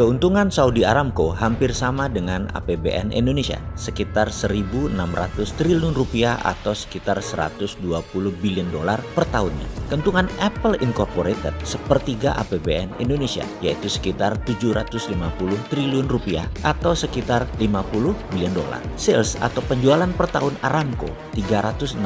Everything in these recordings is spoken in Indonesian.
Keuntungan Saudi Aramco hampir sama dengan APBN Indonesia, sekitar 1.600 triliun rupiah atau sekitar 120 billion dolar per tahunnya. Keuntungan Apple Incorporated sepertiga APBN Indonesia, yaitu sekitar 750 triliun rupiah atau sekitar 50 billion dolar. Sales atau penjualan per tahun Aramco 360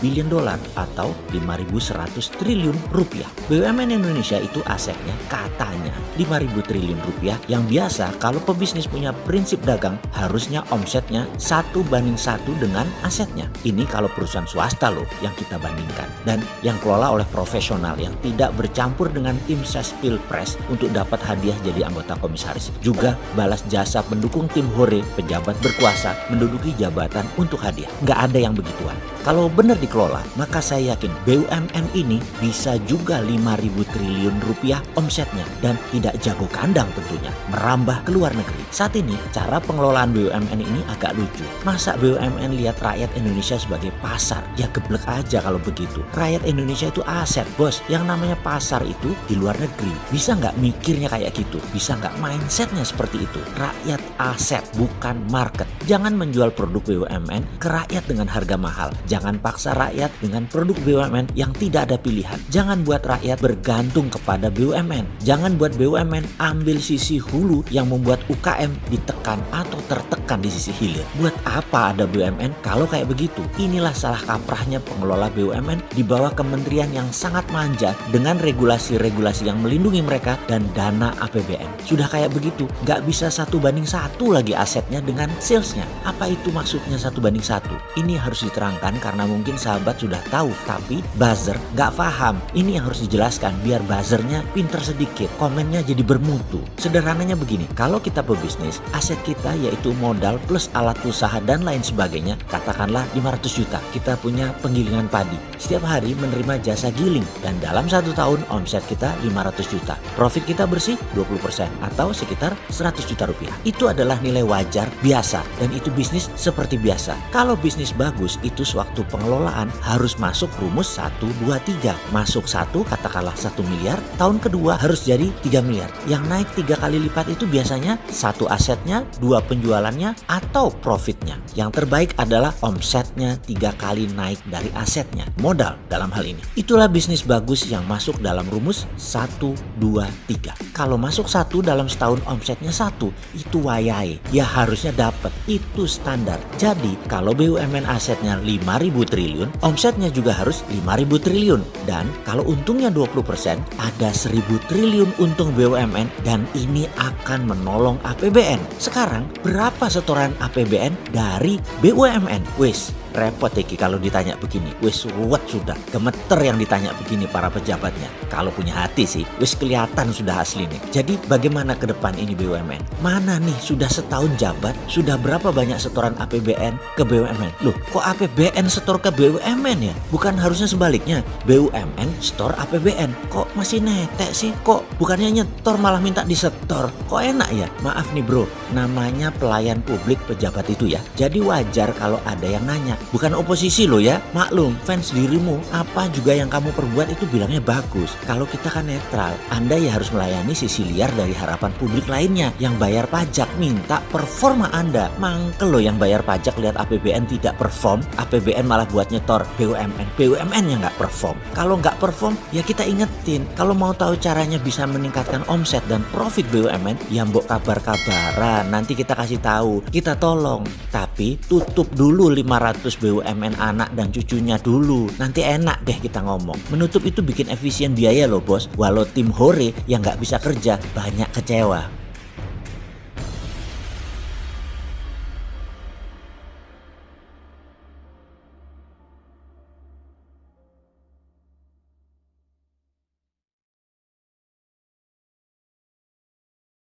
billion dolar atau 5.100 triliun rupiah. BUMN Indonesia itu asetnya katanya 5.000 triliun rupiah, yang biasa kalau pebisnis punya prinsip dagang harusnya omsetnya 1:1 dengan asetnya. Ini kalau perusahaan swasta loh yang kita bandingkan, dan yang kelola oleh profesional yang tidak bercampur dengan tim ses pilpres untuk dapat hadiah jadi anggota komisaris. Juga balas jasa pendukung tim hore pejabat berkuasa menduduki jabatan untuk hadiah. Nggak ada yang begituan. Kalau benar dikelola, maka saya yakin BUMN ini bisa juga 5.000 triliun rupiah omsetnya dan tidak jago kandang tentunya, merambah ke luar negeri. Saat ini cara pengelolaan BUMN ini agak lucu. Masa BUMN lihat rakyat Indonesia sebagai pasar? Ya geblek aja kalau begitu. Rakyat Indonesia itu aset, bos. Yang namanya pasar itu di luar negeri. Bisa nggak mikirnya kayak gitu? Bisa nggak mindsetnya seperti itu? Rakyat aset, bukan market. Jangan menjual produk BUMN ke rakyat dengan harga mahal. Jangan paksa rakyat dengan produk BUMN yang tidak ada pilihan. Jangan buat rakyat bergantung kepada BUMN. Jangan buat BUMN ambil sisi hulu yang membuat UKM ditekan atau tertekan di sisi hilir. Buat apa ada BUMN kalau kayak begitu? Inilah salah kaprahnya pengelola BUMN di bawah kementerian yang sangat manja dengan regulasi-regulasi yang melindungi mereka dan dana APBN. Sudah kayak begitu, nggak bisa 1:1 lagi asetnya dengan salesnya. Apa itu maksudnya 1:1? Ini harus diterangkan karena mungkin sahabat sudah tahu, tapi buzzer nggak paham. Ini yang harus dijelaskan biar buzzernya pinter sedikit, komennya jadi bermutu. Sederhananya begini, kalau kita pebisnis, aset kita yaitu modal plus alat usaha dan lain sebagainya, katakanlah 500 juta. Kita punya penggilingan padi. Setiap hari menerima jasa giling dan dalam 1 tahun omset kita 500 juta. Profit kita bersih 20% atau sekitar 100 juta rupiah. Itu adalah nilai wajar biasa dan itu bisnis seperti biasa. Kalau bisnis bagus, itu sewaktu pengelolaan harus masuk rumus 1, 2, 3. Masuk 1 katakanlah 1 miliar, tahun kedua harus jadi 3 miliar. Yang naik 3 kali lipat itu biasanya 1 asetnya, 2 penjualannya, atau profitnya. Yang terbaik adalah omsetnya 3 kali naik dari asetnya, modal dalam hal ini. Itulah bisnis bagus yang masuk dalam rumus 1, 2, 3. Kalau masuk 1 dalam setahun omsetnya 1, itu wayahe. Ya harusnya dapat, itu standar. Jadi kalau BUMN asetnya 5.000 triliun, omsetnya juga harus 5.000 triliun. Dan kalau untungnya 20%, ada 1.000 triliun untung BUMN dan ini akan menolong APBN. Sekarang berapa setoran APBN dari BUMN? Wis repot Eki kalau ditanya begini. Wis ruwet sudah, gemeter yang ditanya begini para pejabatnya. Kalau punya hati sih, wis kelihatan sudah asli nih. Jadi bagaimana ke depan ini BUMN? Mana nih sudah setahun jabat, sudah berapa banyak setoran APBN ke BUMN? Loh, kok APBN setor ke BUMN ya? Bukan harusnya sebaliknya, BUMN setor APBN. Kok masih netek sih? Kok bukannya nyetor malah minta disetor? Kok enak ya? Maaf nih bro, namanya pelayan publik pejabat itu ya. Jadi wajar kalau ada yang nanya. Bukan oposisi loh ya, maklum fans dirimu apa juga yang kamu perbuat itu bilangnya bagus. Kalau kita kan netral, Anda ya harus melayani sisi liar dari harapan publik lainnya yang bayar pajak, minta performa Anda. Mangkel loh yang bayar pajak lihat APBN tidak perform, APBN malah buat nyetor BUMN, BUMN-nya nggak perform. Kalau nggak perform ya kita ingetin, kalau mau tahu caranya bisa meningkatkan omset dan profit BUMN, ya mbok kabar-kabaran, nanti kita kasih tahu, kita tolong. Tapi tutup dulu 500 BUMN anak dan cucunya dulu. Nanti enak deh kita ngomong. Menutup itu bikin efisien biaya loh bos. Walau tim hore yang nggak bisa kerja banyak kecewa.